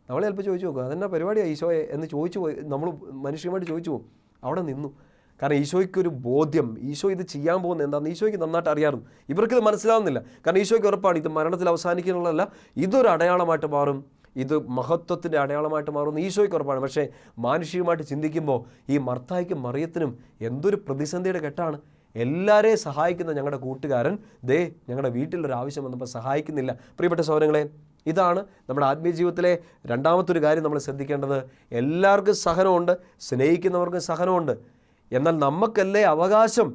നമ്മളെ ചിലപ്പോൾ ചോദിച്ചു നോക്കുക, അതെന്നാ പരിപാടിയാണ് ഈശോയെ എന്ന് ചോദിച്ചു പോയി. നമ്മൾ മനുഷ്യമായിട്ട് ചോദിച്ചു പോകും. അവിടെ നിന്നു. കാരണം ഈശോയ്ക്കൊരു ബോധ്യം, ഈശോ ഇത് ചെയ്യാൻ പോകുന്നത് എന്താണെന്ന് ഈശോയ്ക്ക് നന്നായിട്ട് അറിയാറുണ്ട്. ഇവർക്കിത് മനസ്സിലാവുന്നില്ല. കാരണം ഈശോയ്ക്ക് ഉറപ്പാണ് ഇത് മരണത്തിൽ അവസാനിക്കാനുള്ളതല്ല, ഇതൊരു അടയാളമായിട്ട് മാറും, ഇത് മഹത്വത്തിൻ്റെ അടയാളമായിട്ട് മാറുമെന്ന് ഈശോയ്ക്ക് ഉറപ്പാണ്. പക്ഷേ മാനുഷികമായിട്ട് ചിന്തിക്കുമ്പോൾ ഈ മർത്തായ്ക്കും മറിയത്തിനും എന്തൊരു പ്രതിസന്ധിയുടെ ഘട്ടമാണ്. എല്ലാവരെയും സഹായിക്കുന്ന ഞങ്ങളുടെ കൂട്ടുകാരൻ ഞങ്ങളുടെ വീട്ടിലൊരാവശ്യം വന്നപ്പോൾ സഹായിക്കുന്നില്ല. പ്രിയപ്പെട്ട സഹോദരങ്ങളെ, ഇതാണ് നമ്മുടെ ആത്മീയ ജീവിതത്തിലെ രണ്ടാമത്തൊരു കാര്യം നമ്മൾ ശ്രദ്ധിക്കേണ്ടത്. എല്ലാവർക്കും സഹനമുണ്ട്, സ്നേഹിക്കുന്നവർക്കും സഹനമുണ്ട്. എന്നാൽ നമുക്കല്ലേ അവകാശം?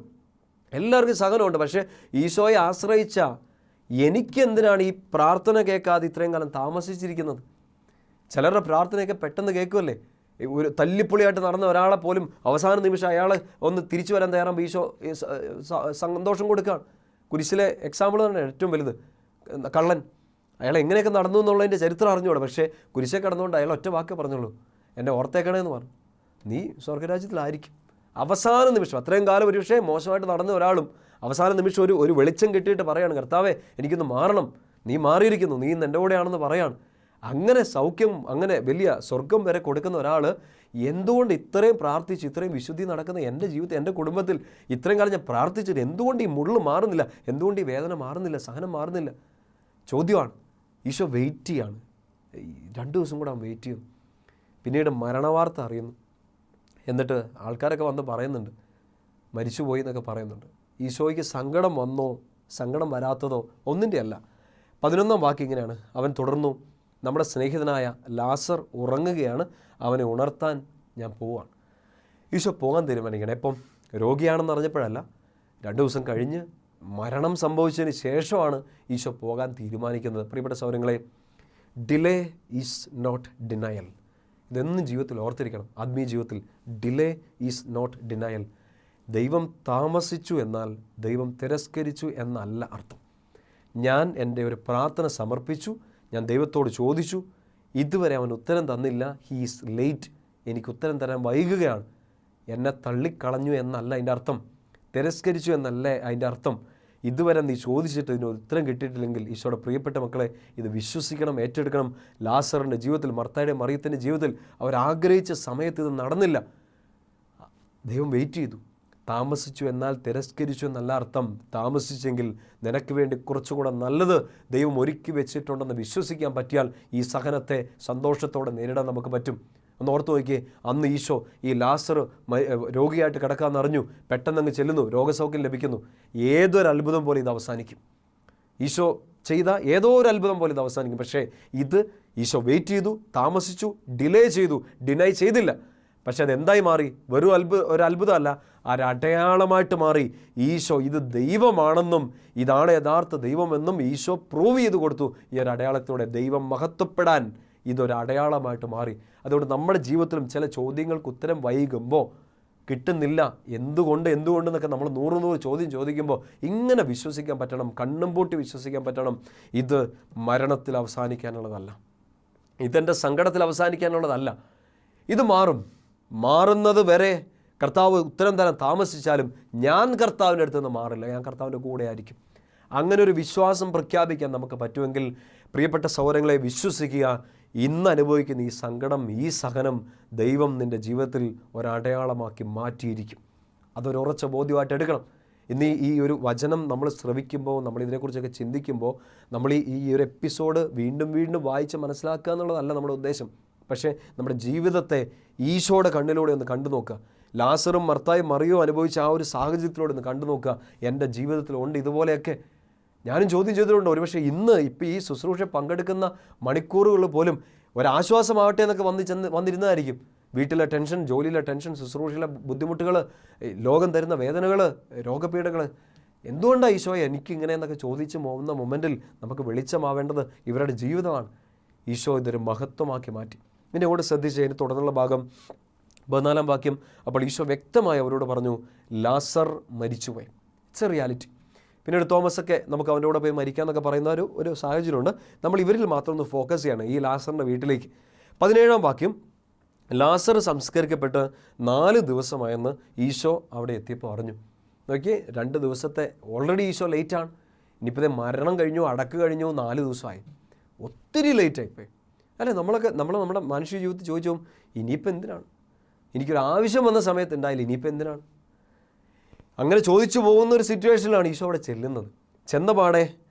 എല്ലാവർക്കും സഹനമുണ്ട്. പക്ഷേ ഈശോയെ ആശ്രയിച്ച എനിക്കെന്തിനാണ് ഈ പ്രാർത്ഥന കേൾക്കാതെ ഇത്രയും കാലം താമസിച്ചിരിക്കുന്നത്? ചിലരുടെ പ്രാർത്ഥനയൊക്കെ പെട്ടെന്ന് കേൾക്കുമല്ലേ. ഒരു തല്ലിപ്പൊളിയായിട്ട് നടന്ന ഒരാളെ പോലും അവസാന നിമിഷം അയാൾ ഒന്ന് തിരിച്ചു വരാൻ തയ്യാറാകുമ്പോൾ ഈശോ സന്തോഷം കൊടുക്കുകയാണ്. കുരിശിലെ എക്സാമ്പിൾ തന്നെ ഏറ്റവും വലുത്. കള്ളൻ അയാൾ എങ്ങനെയൊക്കെ നടന്നു എന്നുള്ളതിൻ്റെ ചരിത്രം അറിഞ്ഞൂടെ. പക്ഷേ കുരിശെ കടന്നുകൊണ്ട് അയാൾ ഒറ്റ വാക്കേ പറഞ്ഞുള്ളൂ, എന്നെ ഓർത്തേക്കണേന്ന് പറഞ്ഞു, നീ സ്വർഗരാജ്യത്തിലായിരിക്കും. അവസാന നിമിഷം, അത്രയും കാലം ഒരുപക്ഷെ മോശമായിട്ട് നടന്ന ഒരാളും അവസാന നിമിഷം ഒരു വെളിച്ചം കിട്ടിയിട്ട് പറയാണ്, കർത്താവേ എനിക്കൊന്ന് മാറണം, നീ മാറിയിരിക്കുന്നു, നീ എൻ്റെ കൂടെയാണെന്ന് പറയാണ്. അങ്ങനെ സൗഖ്യം, അങ്ങനെ വലിയ സ്വർഗം വരെ കൊടുക്കുന്ന ഒരാൾ എന്തുകൊണ്ട് ഇത്രയും പ്രാർത്ഥിച്ച് ഇത്രയും വിശുദ്ധി നടക്കുന്ന എൻ്റെ ജീവിതത്തിൽ, എൻ്റെ കുടുംബത്തിൽ ഇത്രയും കാലം ഞാൻ പ്രാർത്ഥിച്ചിട്ട് എന്തുകൊണ്ട് ഈ മുള്ളു മാറുന്നില്ല, എന്തുകൊണ്ട് ഈ വേദന മാറുന്നില്ല, സഹനം മാറുന്നില്ല? ചോദ്യമാണ്. ഈശോ വെയിറ്റ് ചെയ്യാണ്. 2 ദിവസം കൂടെ അവൻ വെയിറ്റ് ചെയ്യുന്നു. പിന്നീട് മരണവാർത്ത അറിയുന്നു. എന്നിട്ട് ആൾക്കാരൊക്കെ വന്ന് പറയുന്നുണ്ട്, മരിച്ചുപോയി എന്നൊക്കെ പറയുന്നുണ്ട്. ഈശോയ്ക്ക് സങ്കടം വന്നോ സങ്കടം വരാത്തതോ ഒന്നിൻ്റെ അല്ല. 11-ാം വാക്യം ഇങ്ങനെയാണ്, അവൻ തുടർന്നു, നമ്മുടെ സ്നേഹിതനായ ലാസർ ഉറങ്ങുകയാണ്, അവനെ ഉണർത്താൻ ഞാൻ പോവാണ്. ഈശോ പോകാൻ തീരുമാനിക്കണം. ഇപ്പം രോഗിയാണെന്ന് അറിഞ്ഞപ്പോഴല്ല, 2 ദിവസം കഴിഞ്ഞ് മരണം സംഭവിച്ചതിന് ശേഷമാണ് ഈശോ പോകാൻ തീരുമാനിക്കുന്നത്. പ്രിയപ്പെട്ട സഹോദരങ്ങളെ, ഡിലേ ഈസ് നോട്ട് ഡിനയൽ. ഇതെന്നും ജീവിതത്തിൽ ഓർത്തിരിക്കണം. ആത്മീയ ജീവിതത്തിൽ ഡിലേ ഈസ് നോട്ട് ഡിനയൽ. ദൈവം താമസിച്ചു എന്നാൽ ദൈവം തിരസ്കരിച്ചു എന്നല്ല അർത്ഥം. ഞാൻ എൻ്റെ ഒരു പ്രാർത്ഥന സമർപ്പിച്ചു, ഞാൻ ദൈവത്തോട് ചോദിച്ചു, ഇതുവരെ അവൻ ഉത്തരം തന്നില്ല, ഹീ ഈസ് ലേറ്റ്, എനിക്ക് ഉത്തരം തരാൻ വൈകുകയാണ്, എന്നെ തള്ളിക്കളഞ്ഞു എന്നല്ല അതിൻ്റെ അർത്ഥം, തിരസ്കരിച്ചു എന്നല്ല അതിൻ്റെ അർത്ഥം. ഇതുവരെ നീ ചോദിച്ചിട്ട് ഇതിന് ഉത്തരം കിട്ടിയിട്ടില്ലെങ്കിൽ ഈശോയുടെ പ്രിയപ്പെട്ട മക്കളെ, ഇത് വിശ്വസിക്കണം, ഏറ്റെടുക്കണം. ലാസറിൻ്റെ ജീവിതത്തിൽ, മർത്തായുടെ മറിയത്തിൻ്റെ ജീവിതത്തിൽ അവരാഗ്രഹിച്ച സമയത്ത് ഇത് നടന്നില്ല. ദൈവം വെയിറ്റ് ചെയ്തു. താമസിച്ചു എന്നാൽ തിരസ്കരിച്ചു എന്നല്ല അർത്ഥം. താമസിച്ചെങ്കിൽ നിനക്ക് വേണ്ടി കുറച്ചുകൂടെ നല്ലത് ദൈവം ഒരുക്കി വെച്ചിട്ടുണ്ടെന്ന് വിശ്വസിക്കാൻ പറ്റിയാൽ ഈ സഹനത്തെ സന്തോഷത്തോടെ നേരിടാൻ നമുക്ക് പറ്റും. ഒന്ന് ഓർത്ത് നോക്കിയേ, അന്ന് ഈശോ ഈ ലാസർ രോഗിയായിട്ട് കിടക്കാമെന്നറിഞ്ഞു, പെട്ടെന്നങ്ങ് ചെല്ലുന്നു, രോഗസൗഖ്യം ലഭിക്കുന്നു. ഏതൊരു അത്ഭുതം പോലെ ഇത് അവസാനിക്കും. ഈശോ ചെയ്ത ഏതോ ഒരു അത്ഭുതം പോലെ ഇത് അവസാനിക്കും. പക്ഷേ ഇത് ഈശോ വെയിറ്റ് ചെയ്തു, താമസിച്ചു, ഡിലേ ചെയ്തു, ഡിനൈ ചെയ്തില്ല. പക്ഷെ അതെന്തായി മാറി? വെറും ഒരു അത്ഭുതമല്ല, ഒരടയാളമായിട്ട് മാറി. ഈശോ ഇത് ദൈവമാണെന്നും ഇതാണ് യഥാർത്ഥ ദൈവമെന്നും ഈശോ പ്രൂവ് ചെയ്ത് കൊടുത്തു. ഈ ഒരു അടയാളത്തോടെ ദൈവം മഹത്വപ്പെടാൻ ഇതൊരടയാളമായിട്ട് മാറി. അതുകൊണ്ട് നമ്മുടെ ജീവിതത്തിലും ചില ചോദ്യങ്ങൾക്ക് ഉത്തരം വൈകുമ്പോൾ, കിട്ടുന്നില്ല, എന്തുകൊണ്ടെന്നൊക്കെ നമ്മൾ 100 ചോദ്യം ചോദിക്കുമ്പോൾ ഇങ്ങനെ വിശ്വസിക്കാൻ പറ്റണം, കണ്ണും പൂട്ടി വിശ്വസിക്കാൻ പറ്റണം, ഇത് മരണത്തിൽ അവസാനിക്കാനുള്ളതല്ല, ഇതെൻ്റെ സങ്കടത്തിൽ അവസാനിക്കാനുള്ളതല്ല. ഇത് മാറുന്നത് വരെ കർത്താവ് ഉത്തരം തരാൻ താമസിച്ചാലും ഞാൻ കർത്താവിൻ്റെ അടുത്ത് നിന്ന് മാറില്ല, ഞാൻ കർത്താവിൻ്റെ കൂടെ ആയിരിക്കും. അങ്ങനെ ഒരു വിശ്വാസം പ്രഖ്യാപിക്കാൻ നമുക്ക് പറ്റുമെങ്കിൽ പ്രിയപ്പെട്ട സഹോദരങ്ങളെ, വിശ്വസിക്കുക, ഇന്ന് അനുഭവിക്കുന്ന ഈ സങ്കടം, ഈ സഹനം ദൈവം നിൻ്റെ ജീവിതത്തിൽ ഒരടയാളമാക്കി മാറ്റിയിരിക്കും. അതൊരുറച്ച ബോധ്യമായിട്ട് എടുക്കണം. ഇന്ന് ഈ ഒരു വചനം നമ്മൾ ശ്രവിക്കുമ്പോൾ, നമ്മൾ ഇതിനെക്കുറിച്ചൊക്കെ ചിന്തിക്കുമ്പോൾ, നമ്മൾ ഈ ഒരു എപ്പിസോഡ് വീണ്ടും വായിച്ച് മനസ്സിലാക്കുക എന്നുള്ളതല്ല നമ്മുടെ ഉദ്ദേശം. പക്ഷേ നമ്മുടെ ജീവിതത്തെ ഈശോയുടെ കണ്ണിലൂടെ ഒന്ന് കണ്ടു നോക്കുക. ലാസറും മർത്തായും മറിയോ അനുഭവിച്ച ആ ഒരു സാഹചര്യത്തിലൂടെ ഒന്ന് കണ്ടു നോക്കുക. എൻ്റെ ജീവിതത്തിലുണ്ട് ഇതുപോലെയൊക്കെ. ഞാനും ചോദ്യം ചെയ്തിട്ടുണ്ട്. ഒരുപക്ഷെ ഇപ്പം ഈ ശുശ്രൂഷ പങ്കെടുക്കുന്ന മണിക്കൂറുകൾ പോലും ഒരാശ്വാസമാവട്ടെ എന്നൊക്കെ വന്നിരുന്നതായിരിക്കും. വീട്ടിലെ ടെൻഷൻ, ജോലിയിലെ ടെൻഷൻ, ശുശ്രൂഷയിലെ ബുദ്ധിമുട്ടുകൾ, ലോകം തരുന്ന വേദനകൾ, രോഗപീഠകൾ, എന്തുകൊണ്ടാണ് ഈശോയെ എനിക്കിങ്ങനെ എന്നൊക്കെ ചോദിച്ച് പോകുന്ന മൊമെൻറ്റിൽ നമുക്ക് വെളിച്ചമാവേണ്ടത് ഇവരുടെ ജീവിതമാണ്. ഈശോ ഇതൊരു മഹത്വമാക്കി മാറ്റി. പിന്നെ കൂടെ ശ്രദ്ധിച്ച് അതിന് തുടർന്നുള്ള ഭാഗം 14-ാം വാക്യം, അപ്പോൾ ഈശോ വ്യക്തമായി അവരോട് പറഞ്ഞു, ലാസർ മരിച്ചുപോയി. It's a reality. പിന്നീട് തോമസൊക്കെ നമുക്ക് അവൻ്റെ കൂടെ പോയി മരിക്കാമെന്നൊക്കെ പറയുന്ന ഒരു സാഹചര്യമുണ്ട്. നമ്മൾ ഇവരിൽ മാത്രം ഒന്ന് ഫോക്കസ് ചെയ്യണം, ഈ ലാസറിൻ്റെ വീട്ടിലേക്ക്. 17-ാം വാക്യം, ലാസർ സംസ്കരിക്കപ്പെട്ട് 4 ദിവസമായെന്ന് ഈശോ അവിടെ എത്തിയപ്പോൾ അറിഞ്ഞു. നോക്കിയേ, 2 ദിവസത്തെ ഓൾറെഡി ഈശോ ലേറ്റാണ്. ഇനിയിപ്പോൾ ഇത് മരണം കഴിഞ്ഞു, അടക്ക് കഴിഞ്ഞു, 4 ദിവസമായി. ഒത്തിരി ലേറ്റായിപ്പോയി അല്ലേ? നമ്മുടെ മനുഷ്യ ജീവിതത്തിൽ ചോദിച്ചു, ഇനിയിപ്പോൾ എന്തിനാണ്? എനിക്കൊരു ആവശ്യം വന്ന സമയത്ത് ഉണ്ടായില്ല, ഇനിയിപ്പോൾ എന്തിനാണ്? അങ്ങനെ ചോദിച്ചു പോകുന്ന ഒരു സിറ്റുവേഷനിലാണ് ഈശോ അവിടെ ചെല്ലുന്നത്. ചെന്ന പാടെ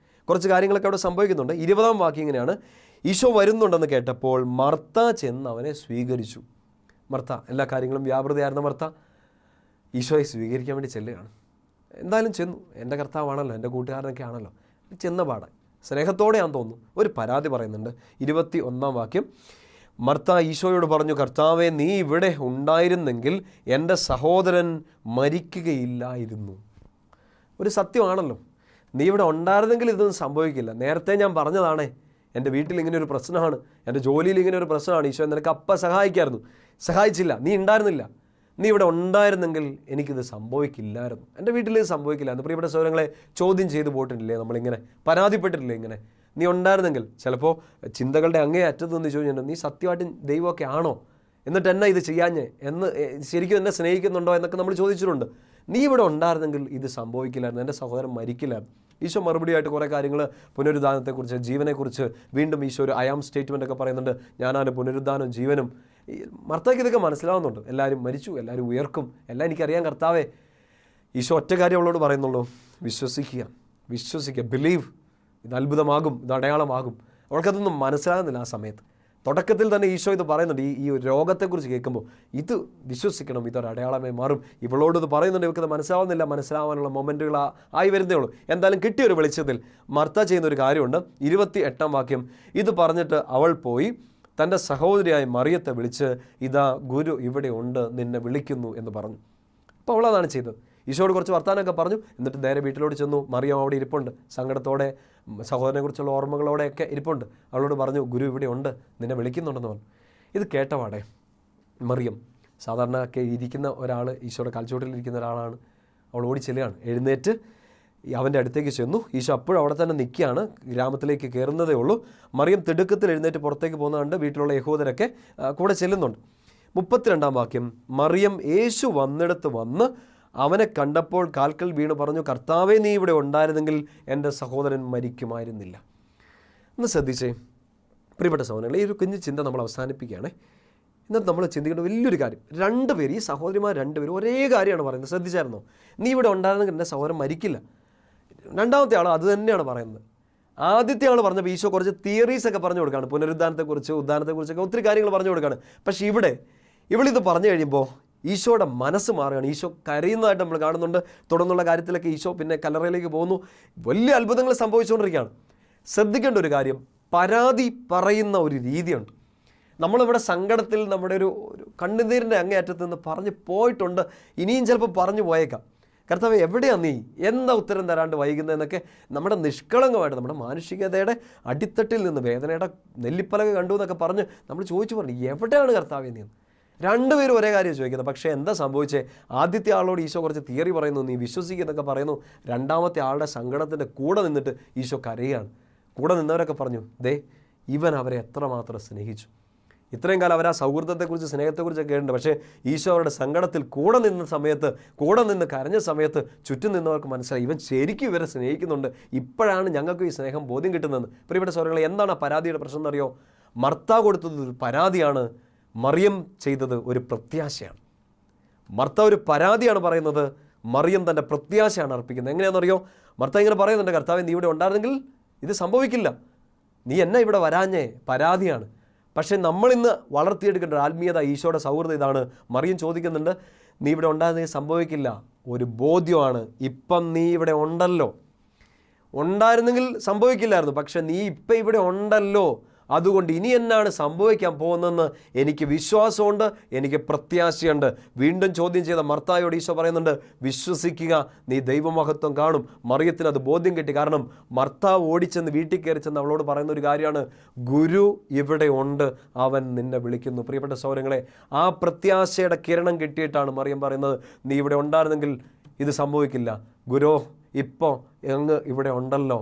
കുറച്ച് കാര്യങ്ങളൊക്കെ അവിടെ സംഭവിക്കുന്നുണ്ട്. 20-ാം വാക്യം ഇങ്ങനെയാണ്, ഈശോ വരുന്നുണ്ടെന്ന് കേട്ടപ്പോൾ മർത്ത ചെന്ന് അവനെ സ്വീകരിച്ചു. മർത്ത, എല്ലാ കാര്യങ്ങളും വ്യാപൃതയായിരുന്ന മർത്ത ഈശോയെ സ്വീകരിക്കാൻ വേണ്ടി ചെല്ലുകയാണ്. എന്തായാലും ചെന്നു, എൻ്റെ കർത്താവാണല്ലോ, എൻ്റെ കൂട്ടുകാരനൊക്കെ ആണല്ലോ. ചെന്ന പാടെ സ്നേഹത്തോടെയാണെന്ന് തോന്നുന്നു. ഒരു പരാതി പറയുന്നുണ്ട്. 21-ാം വാക്യം, മർത്ത ഈശോയോട് പറഞ്ഞു, കർത്താവേ, നീ ഇവിടെ ഉണ്ടായിരുന്നെങ്കിൽ എൻ്റെ സഹോദരൻ മരിക്കുകയില്ലായിരുന്നു. ഒരു സത്യമാണല്ലോ, നീ ഇവിടെ ഉണ്ടായിരുന്നെങ്കിൽ ഇതൊന്നും സംഭവിക്കില്ല. നേരത്തെ ഞാൻ പറഞ്ഞതാണേ, എൻ്റെ വീട്ടിൽ ഇങ്ങനെ ഒരു പ്രശ്നമാണ്, എൻ്റെ ജോലിയിൽ ഇങ്ങനെ ഒരു പ്രശ്നമാണ്, ഈശോ നിനക്ക് അപ്പം സഹായിക്കായിരുന്നു, സഹായിച്ചില്ല, നീ ഉണ്ടായിരുന്നില്ല. നീ ഇവിടെ ഉണ്ടായിരുന്നെങ്കിൽ എനിക്കിത് സംഭവിക്കില്ലായിരുന്നു, എൻ്റെ വീട്ടിൽ ഇത് സംഭവിക്കില്ലായിരുന്നു. പ്രിയപ്പെട്ട സഹോദരങ്ങളെ, ചോദ്യം ചെയ്ത് പോയിട്ടില്ലേ നമ്മളിങ്ങനെ, പരാതിപ്പെട്ടിട്ടില്ലേ ഇങ്ങനെ? നീ ഉണ്ടായിരുന്നെങ്കിൽ, ചിലപ്പോൾ ചിന്തകളുടെ അങ്ങേ അറ്റത്ത് നിന്ന് ചോദിച്ചിട്ടുണ്ട്, നീ സത്യമായിട്ടും ദൈവമൊക്കെ ആണോ, എന്നിട്ട് എന്നെ ഇത് ചെയ്യാഞ്ഞേ, ശരിക്കും എന്നെ സ്നേഹിക്കുന്നുണ്ടോ എന്നൊക്കെ നമ്മൾ ചോദിച്ചിട്ടുണ്ട്. നീ ഇവിടെ ഉണ്ടായിരുന്നെങ്കിൽ ഇത് സംഭവിക്കില്ലായിരുന്നു, എൻ്റെ സഹോദരൻ മരിക്കില്ലായിരുന്നു. ഈശോ മറുപടിയായിട്ട് കുറേ കാര്യങ്ങൾ പുനരുദ്ധാനത്തെക്കുറിച്ച്, ജീവനെക്കുറിച്ച് വീണ്ടും ഈശോ ഒരു അയാം സ്റ്റേറ്റ്മെൻ്റ് ഒക്കെ പറയുന്നുണ്ട്. ഞാനാണ് പുനരുദ്ധാനം ജീവനും. മർത്തയ്ക്ക് ഇതൊക്കെ മനസ്സിലാവുന്നുണ്ട്. എല്ലാവരും മരിച്ചു, എല്ലാവരും ഉയർക്കും, എല്ലാം എനിക്കറിയാം കർത്താവേ. ഈശോ ഒറ്റ കാര്യം അവളോട് പറയുന്നുള്ളൂ, വിശ്വസിക്കുക, ബിലീവ്. ഇത് അത്ഭുതമാകും, ഇത് അടയാളമാകും. അവൾക്കതൊന്നും മനസ്സിലാകുന്നില്ല ആ സമയത്ത്. തുടക്കത്തിൽ തന്നെ ഈശോ ഇത് പറയുന്നുണ്ട്. ഈ രോഗത്തെക്കുറിച്ച് കേൾക്കുമ്പോൾ ഇത് വിശ്വസിക്കണം, ഇതൊരു അടയാളമായി മാറും. ഇവളോട് ഇത് പറയുന്നുണ്ട്, ഇവൾക്കത് മനസ്സിലാവുന്നില്ല. മനസ്സിലാവാനുള്ള മൊമെൻറ്റുകൾ ആയി വരുന്നേ ഉള്ളൂ. എന്തായാലും കിട്ടിയൊരു വെളിച്ചത്തിൽ മർത്ത ചെയ്യുന്നൊരു കാര്യമുണ്ട്. 28 വാക്യം, ഇത് പറഞ്ഞിട്ട് അവൾ പോയി തൻ്റെ സഹോദരിയായ മറിയത്തെ വിളിച്ച്, ഇതാ ഗുരു ഇവിടെ ഉണ്ട്, നിന്നെ വിളിക്കുന്നു എന്ന് പറഞ്ഞു. അപ്പോൾ അവളതാണ് ചെയ്തത്. ഈശോയോട് കുറച്ച് വർത്താനമൊക്കെ പറഞ്ഞു. എന്നിട്ട് നേരെ വീട്ടിലോട്ട് ചെന്നു. മറിയം അവിടെ ഇരിപ്പുണ്ട്, സങ്കടത്തോടെ സഹോദരനെക്കുറിച്ചുള്ള ഓർമ്മകളോടെയൊക്കെ ഇരിപ്പുണ്ട്. അവളോട് പറഞ്ഞു, ഗുരു ഇവിടെ ഉണ്ട്, നിന്നെ വിളിക്കുന്നുണ്ടെന്ന് പറഞ്ഞു. ഇത് കേട്ടപാടെ മറിയം, സാധാരണ ഇരിക്കുന്ന ഒരാൾ, ഈശോയുടെ കാൽച്ചുവട്ടിലിരിക്കുന്ന ഒരാളാണ്. അവൾ ഓടി ചെല്ലുകയാണ്. എഴുന്നേറ്റ് അവൻ്റെ അടുത്തേക്ക് ചെന്നു. ഈശോ അപ്പോഴും അവിടെ തന്നെ നിൽക്കുകയാണ്. ഗ്രാമത്തിലേക്ക് കയറുന്നതേ ഉള്ളൂ. മറിയം തിടുക്കത്തിൽ എഴുന്നേറ്റ് പുറത്തേക്ക് പോകുന്നതുകൊണ്ട് വീട്ടിലുള്ള യഹൂദരൊക്കെ കൂടെ ചെല്ലുന്നുണ്ട്. 32 വാക്യം, മറിയം യേശു വന്നിടത്ത് വന്ന് അവനെ കണ്ടപ്പോൾ കാൽക്കൽ വീണ് പറഞ്ഞു, കർത്താവേ, നീ ഇവിടെ ഉണ്ടായിരുന്നെങ്കിൽ എൻ്റെ സഹോദരൻ മരിക്കുമായിരുന്നില്ല. ഒന്ന് ശ്രദ്ധിച്ചേ പ്രിയപ്പെട്ട സഹോദരങ്ങളെ, ഈ ഒരു കുഞ്ഞു ചിന്ത നമ്മൾ അവസാനിപ്പിക്കുകയാണേ. ഇന്നത്തെ നമ്മൾ ചിന്തിക്കേണ്ട വലിയൊരു കാര്യം, രണ്ടുപേരും, ഈ സഹോദരിമാർ രണ്ടുപേരും ഒരേ കാര്യമാണ് പറയുന്നത്. ശ്രദ്ധിച്ചായിരുന്നോ? നീ ഇവിടെ ഉണ്ടായിരുന്നെങ്കിൽ എൻ്റെ സഹോദരൻ മരിക്കില്ല. രണ്ടാമത്തെ ആൾ അത് തന്നെയാണ് പറയുന്നത്. ആദ്യത്തെ ആൾ പറഞ്ഞപ്പോൾ ഈശോ കുറച്ച് തിയറീസൊക്കെ പറഞ്ഞു കൊടുക്കുകയാണ്, പുനരുദ്ധാനത്തെക്കുറിച്ച്, ഉദ്ധാനത്തെക്കുറിച്ചൊക്കെ ഒത്തിരി കാര്യങ്ങൾ പറഞ്ഞു കൊടുക്കുകയാണ്. പക്ഷേ ഇവളിത് പറഞ്ഞു കഴിയുമ്പോൾ ഈശോയുടെ മനസ്സ് മാറുകയാണ്. ഈശോ കരയുന്നതായിട്ട് നമ്മൾ കാണുന്നുണ്ട്. തുടർന്നുള്ള കാര്യത്തിലൊക്കെ ഈശോ പിന്നെ കല്ലറയിലേക്ക് പോകുന്നു. വലിയ അത്ഭുതങ്ങൾ സംഭവിച്ചുകൊണ്ടിരിക്കുകയാണ്. ശ്രദ്ധിക്കേണ്ട ഒരു കാര്യം, പരാതി പറയുന്ന ഒരു രീതിയുണ്ട്. നമ്മളിവിടെ സങ്കടത്തിൽ നമ്മുടെ ഒരു കണ്ണുനീരിൻ്റെ അങ്ങേയറ്റത്ത് നിന്ന് പറഞ്ഞു പോയിട്ടുണ്ട്. ഇനിയും ചിലപ്പോൾ പറഞ്ഞു പോയേക്കാം. കർത്താവ് എവിടെയാണ് നീ, എന്താ ഉത്തരം തരാണ്ട് വൈകുന്നതെന്നൊക്കെ നമ്മുടെ നിഷ്കളങ്കമായിട്ട് നമ്മുടെ മാനുഷികതയുടെ അടിത്തട്ടിൽ നിന്ന് വേദനയുടെ നെല്ലിപ്പലക കണ്ടു എന്നൊക്കെ പറഞ്ഞ് നമ്മൾ ചോദിച്ചു പറഞ്ഞു, എവിടെയാണ് കർത്താവേ നീ? രണ്ടുപേരും ഒരേ കാര്യം ചോദിക്കുന്നത്. പക്ഷേ എന്താ സംഭവിച്ചേ? ആദ്യത്തെ ആളോട് ഈശോ കുറച്ച് തിയറി പറയുന്നു, നീ വിശ്വസിക്കുന്നൊക്കെ പറയുന്നു. രണ്ടാമത്തെ ആളുടെ സങ്കടത്തിൻ്റെ കൂടെ നിന്നിട്ട് ഈശോ കരയുകയാണ്. കൂടെ നിന്നവരൊക്കെ പറഞ്ഞു, ദേ ഇവൻ അവരെ എത്രമാത്രം സ്നേഹിച്ചു. ഇത്രയും കാലം അവർ ആ സൗഹൃദത്തെക്കുറിച്ച്, സ്നേഹത്തെക്കുറിച്ചൊക്കെ കേട്ടിട്ടുണ്ട്. പക്ഷേ ഈശോ അവരുടെ സങ്കടത്തിൽ കൂടെ നിന്ന സമയത്ത്, കൂടെ നിന്ന് കരഞ്ഞ സമയത്ത് ചുറ്റും നിന്നവർക്ക് മനസ്സിലായി, ഇവൻ ശരിക്കും ഇവരെ സ്നേഹിക്കുന്നുണ്ട്. ഇപ്പോഴാണ് ഞങ്ങൾക്ക് ഈ സ്നേഹം ബോധ്യം കിട്ടുന്നതെന്ന്. പ്രിയപ്പെട്ട സഹോദരങ്ങളെ, എന്താണ് ആ പരാതിയുടെ പ്രശ്നം എന്നറിയോ? മർത്ത കൊടുത്തത് ഒരു പരാതിയാണ്, മറിയം ചെയ്തത് ഒരു പ്രത്യാശയാണ്. മർത്ത ഒരു പരാതിയാണ് പറയുന്നത്, മറിയം തൻ്റെ പ്രത്യാശയാണ് അർപ്പിക്കുന്നത്. എങ്ങനെയാണെന്നറിയോ? മർത്ത ഇങ്ങനെ പറയുന്നുണ്ട്, കർത്താവേ, നീ ഇവിടെ ഉണ്ടായിരുന്നെങ്കിൽ ഇത് സംഭവിക്കില്ല, നീ എന്നെ ഇവിടെ വരാഞ്ഞേ, പരാതിയാണ്. പക്ഷേ നമ്മളിന്ന് വളർത്തിയെടുക്കേണ്ട ഒരു ആത്മീയത, ഈശോയുടെ സൗഹൃദം ഇതാണ്. മറിയം ചോദിക്കുന്നുണ്ട്, നീ ഇവിടെ ഉണ്ടായിരുന്നെങ്കിൽ സംഭവിക്കില്ല, ഒരു ബോധ്യമാണ്. ഇപ്പം നീ ഇവിടെ ഉണ്ടല്ലോ, ഉണ്ടായിരുന്നെങ്കിൽ സംഭവിക്കില്ലായിരുന്നു, പക്ഷെ നീ ഇപ്പം ഇവിടെ ഉണ്ടല്ലോ, അതുകൊണ്ട് ഇനി എന്നാണ് സംഭവിക്കാൻ പോകുന്നതെന്ന് എനിക്ക് വിശ്വാസമുണ്ട്, എനിക്ക് പ്രത്യാശയുണ്ട്. വീണ്ടും ചോദ്യം ചെയ്ത മർത്തായോട് ഈശോ പറയുന്നുണ്ട്, വിശ്വസിക്കുക, നീ ദൈവമഹത്വം കാണും. മറിയത്തിന് അത് ബോധ്യം കിട്ടി. കാരണം മർത്താവ് ഓടിച്ചെന്ന് വീട്ടിൽ കയറി ചെന്ന് അവളോട് പറയുന്ന ഒരു കാര്യമാണ്, ഗുരു ഇവിടെ ഉണ്ട്, അവൻ നിന്നെ വിളിക്കുന്നു. പ്രിയപ്പെട്ട സഹോദരങ്ങളെ, ആ പ്രത്യാശയുടെ കിരണം കിട്ടിയിട്ടാണ് മറിയം പറയുന്നത്, നീ ഇവിടെ ഉണ്ടായിരുന്നെങ്കിൽ ഇത് സംഭവിക്കില്ല, ഗുരു ഇപ്പോൾ അങ്ങ് ഇവിടെ ഉണ്ടല്ലോ,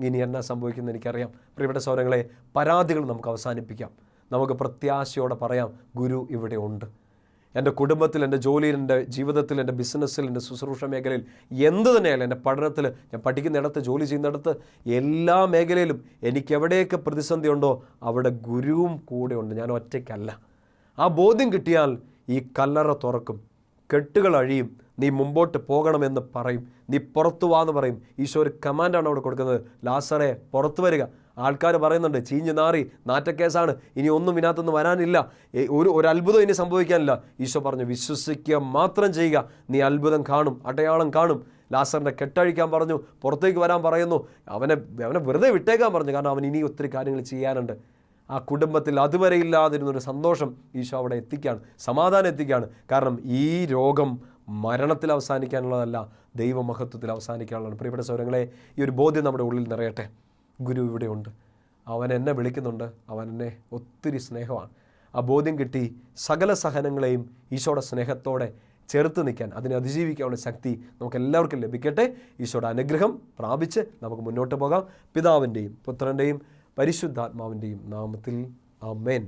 ഇനി എന്നാ സംഭവിക്കുന്നത് എനിക്കറിയാം. പ്രിയപ്പെട്ട സഹോദരങ്ങളെ, പരാതികൾ നമുക്ക് അവസാനിപ്പിക്കാം. നമുക്ക് പ്രത്യാശയോടെ പറയാം, ഗുരു ഇവിടെ ഉണ്ട്. എൻ്റെ കുടുംബത്തിൽ, എൻ്റെ ജോലിയിൽ, എൻ്റെ ജീവിതത്തിൽ, എൻ്റെ ബിസിനസ്സിൽ, എൻ്റെ ശുശ്രൂഷ മേഖലയിൽ, എന്ത് തന്നെയായാലും, എൻ്റെ പഠനത്തിൽ, ഞാൻ പഠിക്കുന്നിടത്ത്, ജോലി ചെയ്യുന്നിടത്ത്, എല്ലാ മേഖലയിലും എനിക്ക് എവിടെയൊക്കെ പ്രതിസന്ധി ഉണ്ടോ അവിടെ ഗുരുവും കൂടെ ഉണ്ട്, ഞാൻ ഒറ്റയ്ക്കല്ല. ആ ബോധ്യം കിട്ടിയാൽ ഈ കല്ലറ തുറക്കും, കെട്ടുകൾ അഴിയും, നീ മുമ്പോട്ട് പോകണമെന്ന് പറയും, നീ പുറത്തു വാന്ന് പറയും. ഈശോ ഒരു കമാൻഡാണ് അവിടെ കൊടുക്കുന്നത്, ലാസറേ പുറത്തു വരിക. ആൾക്കാർ പറയുന്നുണ്ട്, ചീഞ്ഞ് നാറി, നാറ്റക്കേസാണ്, ഇനി ഒന്നും ഇതിനകത്തൊന്നും വരാനില്ല, ഒരു അത്ഭുതം ഇനി സംഭവിക്കാനില്ല. ഈശോ പറഞ്ഞു, വിശ്വസിക്കുക മാത്രം ചെയ്യുക, നീ അത്ഭുതം കാണും, അടയാളം കാണും. ലാസറിനെ കെട്ടഴിക്കാൻ പറഞ്ഞു, പുറത്തേക്ക് വരാൻ പറയുന്നു, അവനെ വെറുതെ വിട്ടേക്കാൻ പറഞ്ഞു, കാരണം അവൻ ഇനി ഒത്തിരി കാര്യങ്ങൾ ചെയ്യാനുണ്ട്. ആ കുടുംബത്തിൽ അതുവരെ ഇല്ലാതിരുന്നൊരു സന്തോഷം ഈശോ അവിടെ എത്തിക്കുകയാണ്, സമാധാനം എത്തിക്കുകയാണ്. കാരണം ഈ രോഗം മരണത്തിൽ അവസാനിക്കാനുള്ളതല്ല, ദൈവമഹത്വത്തിൽ അവസാനിക്കാനുള്ളതാണ്. പ്രിയപ്പെട്ട സഹോദരങ്ങളെ, ഈ ഒരു ബോധ്യം നമ്മുടെ ഉള്ളിൽ നിറയട്ടെ. ഗുരു ഇവിടെയുണ്ട്, അവൻ എന്നെ വിളിക്കുന്നുണ്ട്, അവൻ എന്നെ ഒത്തിരി സ്നേഹമാണ്. ആ ബോധ്യം കിട്ടി സകല സഹനങ്ങളെയും ഈശോയുടെ സ്നേഹത്തോടെ ചേർത്ത് നിൽക്കാൻ, അതിനെ അതിജീവിക്കാനുള്ള ശക്തി നമുക്ക് എല്ലാവർക്കും ലഭിക്കട്ടെ. ഈശോയുടെ അനുഗ്രഹം പ്രാപിച്ച് നമുക്ക് മുന്നോട്ട് പോകാം. പിതാവിൻ്റെയും പുത്രൻ്റെയും പരിശുദ്ധാത്മാവിൻ്റെയും നാമത്തിൽ ആമേൻ.